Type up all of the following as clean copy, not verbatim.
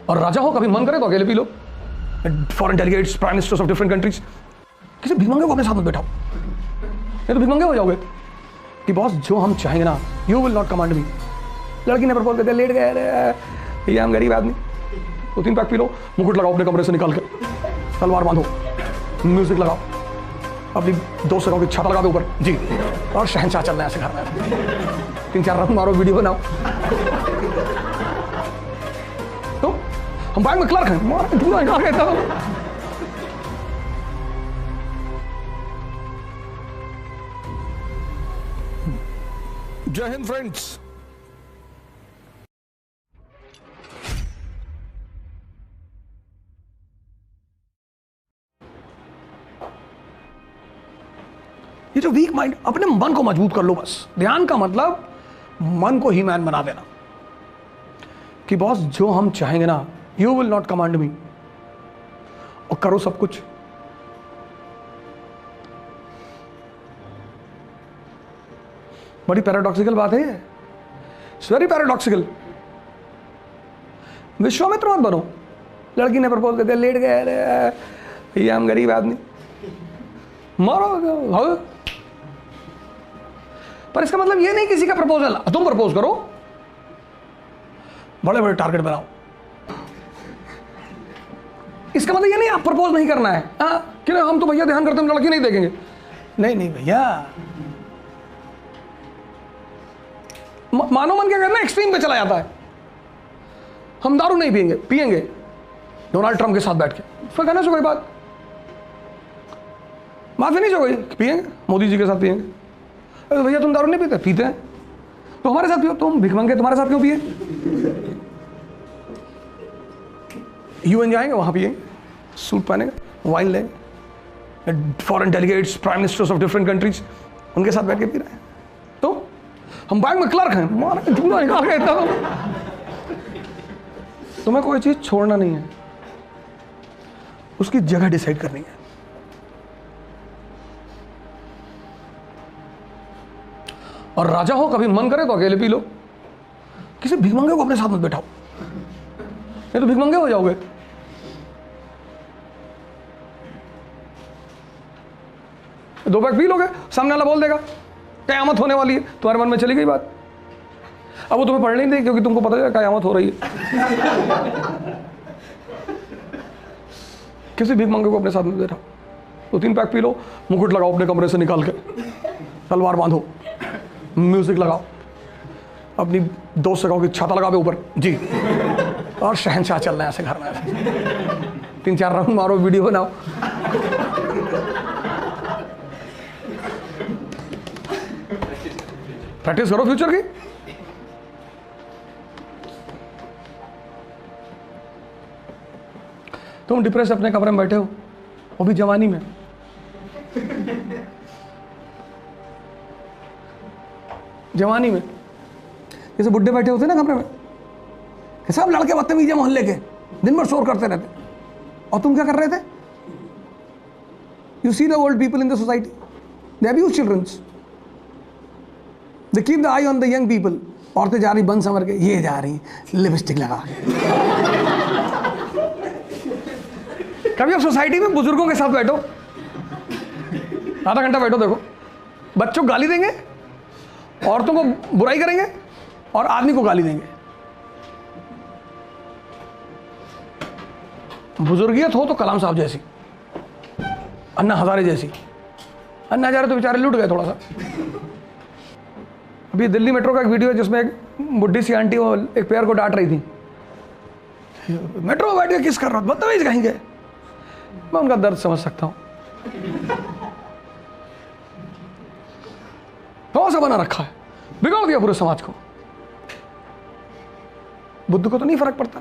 और राजा हो, कभी मन करे तो अकेले P low. Foreign delegates, prime ministers of different countries, किसी भीखमंगे को अपने साथ में बैठाओ, नहीं तो भीखमंगे हो जाओगे। कि बॉस जो हम चाहेंगे ना, यू विल नॉट कमांड मी। लड़की ने प्रपोज कर दिया, लेट गए, भैया हम गरीब आदमी, 2-3 पैक पी लो, मुकुट लगाओ अपने कमरे से निकाल के, तलवार बांधो, म्यूजिक लगाओ, अपनी दोस्त की छाता लगा दो ऊपर जी, और शहंशाह चल रहे हैं ऐसे घर में, 3-4 रात मारो, वीडियो बनाओ। तो हम बैंक में क्लर्क हैं, मारा ढूंढा निकाल के। जय हिंद फ्रेंड्स। ये जो वीक माइंड, अपने मन को मजबूत कर लो बस। ध्यान का मतलब मन को ही मैन बना देना कि बॉस जो हम चाहेंगे ना, यू विल नॉट कमांड मी, और करो सब कुछ। बड़ी पैराडॉक्सिकल बात है ये, इट्स वेरी पैराडॉक्सिकल। विश्वामित्र मत बनो। लड़की ने प्रपोज कर दिया, लेट गए, भैया हम गरीब आदमी, मारो भागो। पर इसका मतलब ये नहीं किसी का प्रपोजल, तुम प्रपोज करो, बड़े बड़े टारगेट बनाओ। इसका मतलब ये नहीं आप प्रपोज नहीं करना है, कि हम तो भैया ध्यान करते हैं, लड़की नहीं देखेंगे। नहीं नहीं भैया, मानो मन क्या करना, एक्सट्रीम पे चला जाता है। हम दारू नहीं पिएंगे, पिएंगे डोनाल्ड ट्रंप के साथ बैठ के, फिर कहना से कोई बात फिनिश हो गई, पिएंगे मोदी जी के साथ पिएंगे। अरे भैया तुम दारू नहीं पीते, पीते हैं तो हमारे साथ पियो, तुम भिखमंगे तुम्हारे साथ क्यों पिए? यूएन जाएंगे, वहां पिएंगे, सूट पहनेंगे, वाइन लेंगे, foreign delegates, prime ministers of different countries, उनके साथ बैठ के पी रहे हैं। तो हम बैंक में क्लर्क हैं, मारा ढूंढा निकाल के इतना। तुम्हें कोई चीज छोड़ना नहीं है, उसकी जगह डिसाइड करनी है। और राजा हो, कभी मन करे तो अकेले पी लो, किसी भीखमंगे को अपने साथ में बैठाओ, नहीं तो भीखमंगे हो जाओगे। दो पैक पी लोगे, सामने वाला बोल देगा कयामत होने वाली है, तुम्हारे मन में चली गई बात। अब वो तुम्हें पढ़ने नहीं देगी, क्योंकि तुमको पता है कयामत हो रही है। किसी भीखमंगे को अपने साथ में बैठाओ, 2-3 पैक पी लो, मुकुट लगाओ अपने कमरे से निकाल के, तलवार बांधो, म्यूजिक लगाओ, अपनी दोस्त की छाता लगा दो ऊपर जी, और शहंशाह चल रहे हैं ऐसे घर में, 3-4 राउंड मारो, वीडियो बनाओ। प्रैक्टिस करो फ्यूचर की। तुम डिप्रेस अपने कमरे में बैठे हो, वो भी जवानी में, जवानी में, जैसे बुड्ढे बैठे होते ना कमरे में, सब लड़के बदतमीज है मोहल्ले के, दिन भर शोर करते रहते, और तुम क्या कर रहे थे? You see the old people in the society, they abuse childrens, they keep the eye on the young people. औरतें जा रही बन संवर के, ये जा रही लिपस्टिक लगा के। कभी आप सोसाइटी में बुजुर्गों के साथ बैठो, आधा घंटा बैठो, देखो बच्चों को गाली देंगे, औरतों को बुराई करेंगे, और आदमी को गाली देंगे। बुजुर्गियत हो तो कलाम साहब जैसी, अन्ना हजारे जैसी। अन्ना हजारे तो बेचारे लूट गए थोड़ा सा। अभी दिल्ली मेट्रो का एक वीडियो है जिसमें एक बुढ़ी सी आंटी वो एक पेयर को डांट रही थी, मेट्रो में बैठ के किस कर रहा, बदतमीज कहीं गए। मैं उनका दर्द समझ सकता हूं। कौन सा बना रखा है, बिगाड़ दिया पूरे समाज को। बुद्ध को तो नहीं फर्क पड़ता।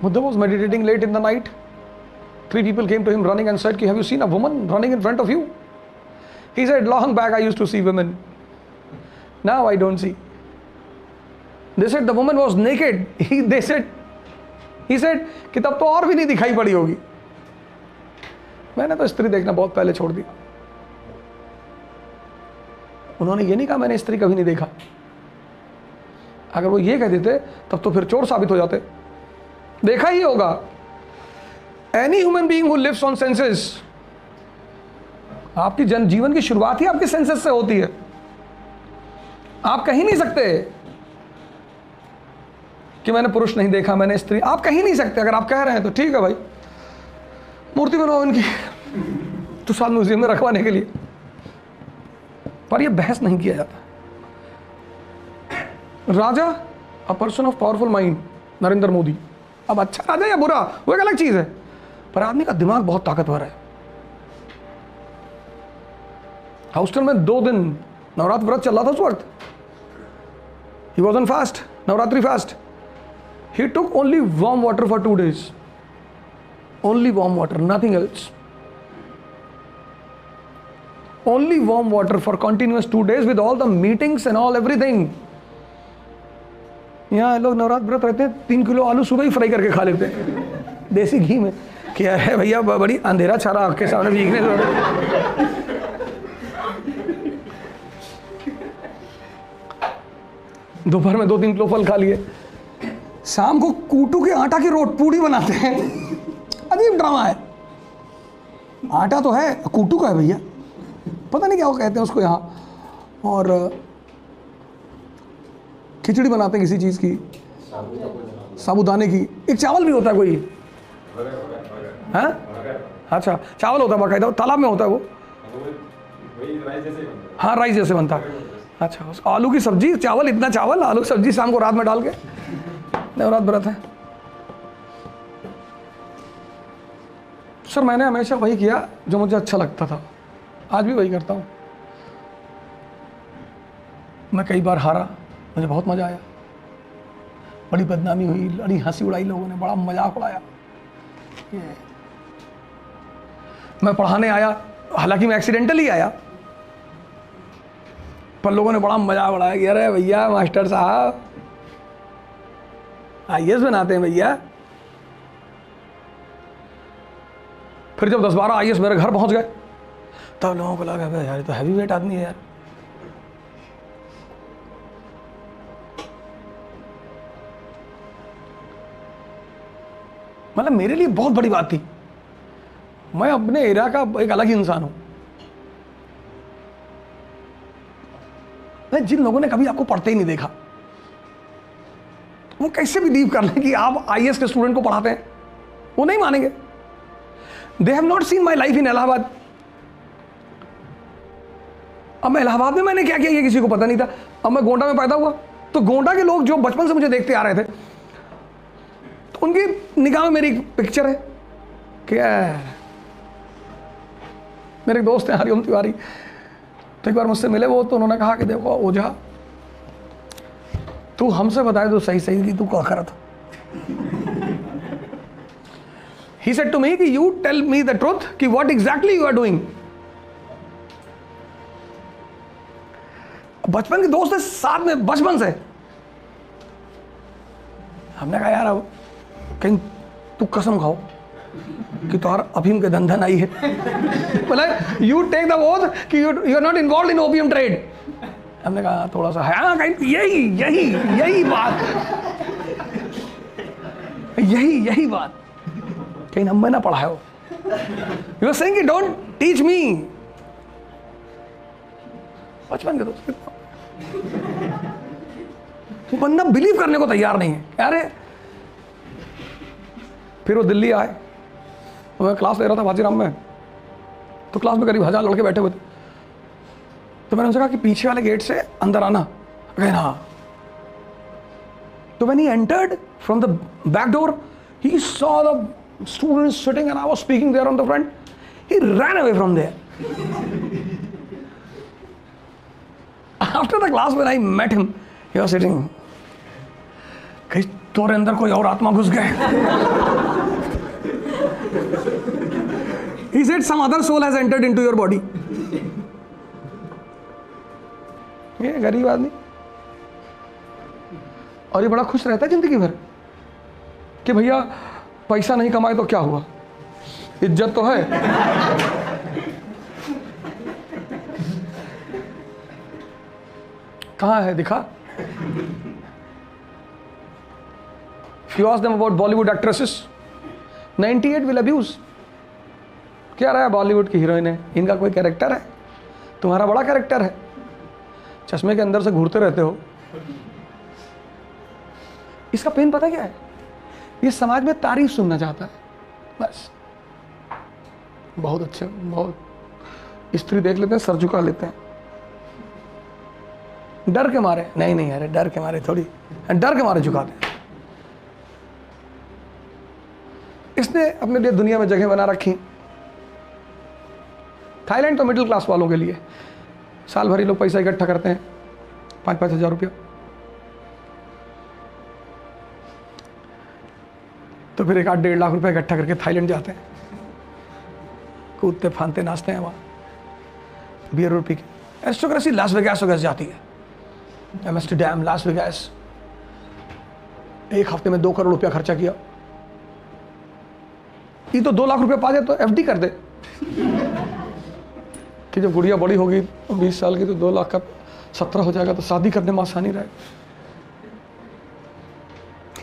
Buddha was meditating late in the night. 3 people came to him running and said, have you seen a woman running in front of you? He said, long back I used to see women. Now I don't see. They said the woman was naked. He said कि तब तो और भी नहीं दिखाई पड़ी होगी। मैंने तो स्त्री देखना बहुत पहले छोड़ दी। उन्होंने ये नहीं कहा मैंने स्त्री कभी नहीं देखा। अगर वो ये कह देते तब तो फिर चोर साबित हो जाते। देखा ही होगा। Any human being who lives on senses, आपकी जीवन की शुरुआत ही आपके सेंसेस से होती है। आप कहीं नहीं सकते कि मैंने पुरुष नहीं देखा, मैंने स्त्री, आप कहीं नहीं सकते। अगर आप कह रहे हैं तो ठीक है भाई, मूर्ति बनाओ इनकी तो साल म्यूजियम में रखवाने के लिए, पर यह बहस नहीं किया जाता। राजा, a person of powerful mind, Narendra Modi. अब अच्छा राजा या बुरा वो एक अलग चीज है, पर आदमी का दिमाग बहुत ताकतवर है। हाउस्टन में 2 दिन नवरात्र व्रत चल रहा था उस वक्त। He was on fast, Navratri fast. He took only warm water for 2 days, only warm water, nothing else, only warm water for continuous 2 days with all the meetings and all everything. यहाँ लोग नवरात्र व्रत रहते हैं, 3 किलो आलू सुबह ही fry करके खा लेते हैं देसी घी में। क्या है भैया, बड़ी अंधेरा छारा आपके सामने वीकनेस हो रही है। दोपहर में 2-3 किलो फल खा लिए, शाम को कूटू के आटा की रोट पूड़ी बनाते हैं। अजीब ड्रामा है। आटा तो है, कूटू का है भैया, पता नहीं क्या वो कहते हैं उसको यहाँ। और खिचड़ी बनाते हैं किसी चीज़ की, साबूदाने की। एक चावल भी होता है कोई, हाँ अच्छा चावल होता है बाकायदा, तालाब में होता है वो, हाँ राइस जैसे बनता है। अच्छा, आलू की सब्जी, चावल, इतना चावल, आलू सब्जी शाम को रात में डाल के, नवरात्र व्रत है। सर मैंने हमेशा वही किया जो मुझे अच्छा लगता था, आज भी वही करता हूँ। मैं कई बार हारा, मुझे बहुत मज़ा आया। बड़ी बदनामी हुई, बड़ी हंसी उड़ाई, लोगों ने बड़ा मजाक उड़ाया। मैं पढ़ाने आया, हालांकि मैं एक्सीडेंटली आया, पर लोगों ने बड़ा मजाक उड़ाया कि अरे भैया मास्टर साहब IAS बनाते हैं भैया। फिर जब 10-12 IAS मेरे घर पहुंच गए, तब लोगों को लगा यार ये तो हैवी वेट आदमी है यार। मतलब मेरे लिए बहुत बड़ी बात थी। मैं अपने एरिया का एक अलग ही इंसान हूं। मैं जिन लोगों ने कभी आपको पढ़ते ही नहीं देखा, वो कैसे बिलीव कर लें कि आप IAS के स्टूडेंट को पढ़ाते हैं, वो नहीं मानेंगे। They have not seen my life in Allahabad. अब मैं इलाहाबाद में मैंने क्या किया ये किसी को पता नहीं था। अब मैं गोंडा में पैदा हुआ, तो गोंडा के लोग जो बचपन से मुझे देखते आ रहे थे, तो उनकी निगाह में मेरी पिक्चर है। क्या मेरे एक दोस्त हैं हरिओम तिवारी, तो एक बार मुझसे मिले वो, तो उन्होंने कहा कि देखो ओझा, तू हमसे बताए तो सही सही कि तू क्या कर रहा था। He said to me कि you tell me the truth कि what exactly you are doing। बचपन के दोस्त है साथ में, बचपन से। हमने कहा यार अब कहीं तू कसम खाओ कि तुम्हारा अफीम के धंधन आई है। बोला यू टेक द ओथ कि you are not involve in opium trade. हमने कहा थोड़ा सा है, हाँ कहीं यही बात, यही बात कहीं हम में ना पढ़ाए हो। यू आर सेइंग कि डोंट टीच मी। बचपन के दोस्त, तो बंदा बिलीव करने को तैयार नहीं है। अरे फिर वो दिल्ली आए, तो मैं क्लास ले रहा था बाजीराम में, तो क्लास में करीब 1000 लड़के बैठे हुए थे। तो मैंने उनसे कहा कि पीछे वाले गेट से अंदर आना। कहना हाँ। तो when he entered from the back door, he saw the students sitting and I was speaking there on the front. He ran away from there. After the class when I met him, he was sitting. कहीं तोरे अंदर कोई और आत्मा घुस गए। He said some other soul has entered into your body. ये गरीब आदमी, और ये बड़ा खुश रहता है जिंदगी भर कि भैया पैसा नहीं कमाए तो क्या हुआ, इज्जत तो है। कहाँ है दिखा? If you ask them about Bollywood actresses, 98 will abuse. क्या रहा है बॉलीवुड की हीरोइन है, इनका कोई कैरेक्टर है? तुम्हारा बड़ा कैरेक्टर है, चश्मे के अंदर से घूरते रहते हो। इसका पेन पता क्या है? ये समाज में तारीफ सुनना चाहता है बस। बहुत अच्छे, बहुत स्त्री देख लेते हैं सर झुका लेते हैं, डर के मारे। नहीं अरे डर के मारे थोड़ी, डर के मारे झुकाते हैं। इसने अपने लिए दुनिया में जगह बना रखी। थाईलैंड तो मिडिल क्लास वालों के लिए, साल भर ही लोग पैसा इकट्ठा करते हैं, 5-5 हज़ार रुपया, तो फिर 1-1.5 लाख रुपया इकट्ठा करके थाईलैंड जाते हैं, कूदते फानते नाचते हैं वहाँ, बियर और पी के। एरिस्टोक्रेसी लास वेगास जाती है, एम्स्टर्डम, लास वेगास। एक हफ्ते में 2 करोड़ रुपया खर्चा किया। ये तो 2 लाख रुपया पा जाए तो एफडी कर दे कि जब गुड़िया बड़ी होगी 20 साल की तो 2 लाख का 17 हो जाएगा तो शादी करने में आसानी रहेगी।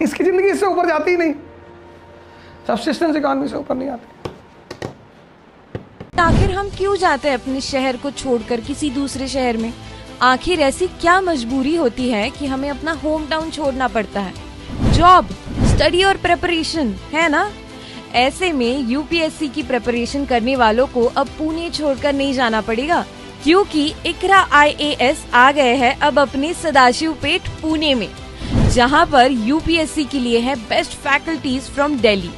इसकी जिंदगी इससे ऊपर जाती ही नहीं, सब्सिस्टेंस इकोनॉमी से ऊपर नहीं आती। आखिर हम क्यों जाते हैं अपने शहर को छोड़कर किसी दूसरे शहर में? आखिर ऐसी क्या मजबूरी होती है कि हमें अपना होम टाउन छोड़ना पड़ता है? जॉब, स्टडी और प्रिपरेशन, है ना? ऐसे में यूपीएससी की प्रिपरेशन करने वालों को अब पुणे छोड़कर नहीं जाना पड़ेगा, क्योंकि इकरा IAS आ गए हैं अब अपने सदाशिवपेट पुणे में, जहां पर यूपीएससी के लिए है बेस्ट फैकल्टीज फ्रॉम दिल्ली,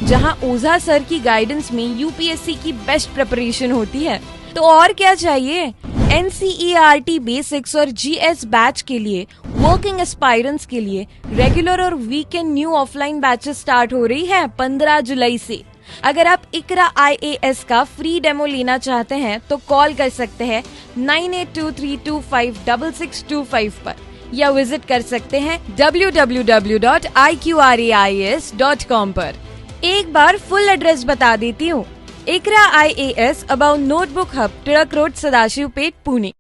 जहां ओझा सर की गाइडेंस में यूपीएससी की बेस्ट प्रिपरेशन होती है। तो और क्या चाहिए? NCERT बेसिक्स और GS बैच के लिए, वर्किंग एस्पायरेंट्स के लिए रेगुलर और weekend new offline batches start हो रही है 15 जुलाई से। अगर आप इकरा IAS का फ्री डेमो लेना चाहते हैं तो कॉल कर सकते हैं 9823256625 पर, या विजिट कर सकते हैं www.iqrais.com पर। एक बार फुल एड्रेस बता देती हूँ। इकरा IAS about notebook hub, truck road, Sadashivpet, Pune.